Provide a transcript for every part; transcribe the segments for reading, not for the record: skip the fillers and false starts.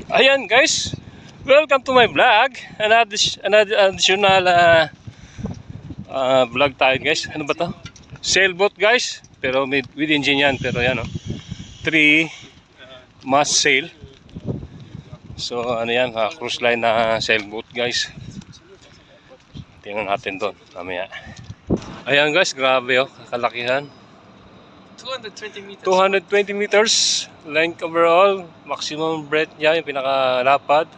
Ayan guys, welcome to my vlog. Another additional vlog tayo guys. Ano ba to? Sailboat guys. Pero with engine yan. Pero yan o. 3 mast sail. So ano yan, cruise line na sailboat guys. Tingnan natin doon mamaya. Ayan guys, grabe o. Kalakihan. 220 meters. 220 meters length overall. Maximum breadth niya, yung pinakalapad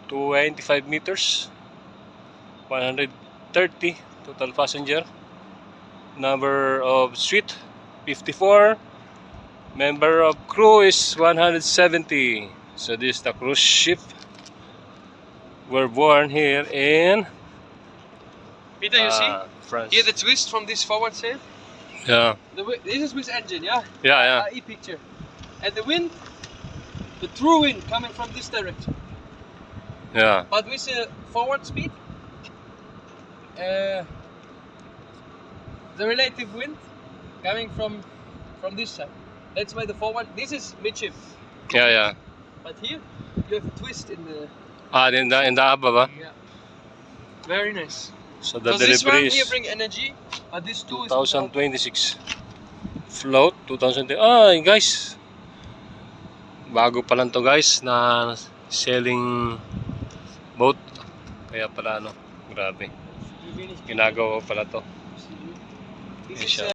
25 meters. 130 total passenger. Number of suite 54. Member of crew is 170. So this is the cruise ship. We're born here in Peter, you see? France. Here the twist from this forward sail. Yeah. This is with engine, yeah? Yeah. E-picture. And the wind, the true wind coming from this direction. Yeah. But with the forward speed, the relative wind coming from this side. That's why the forward, this is midship. Yeah. But here, you have a twist in the... In the above. Yeah. Very nice. So the Because this one delivery here is bring energy, but this two is 2026. Float 2020. Ay guys, bago pa lang to guys na sailing boat. Kaya pala ano, grabe. Ginagawa pala to. This is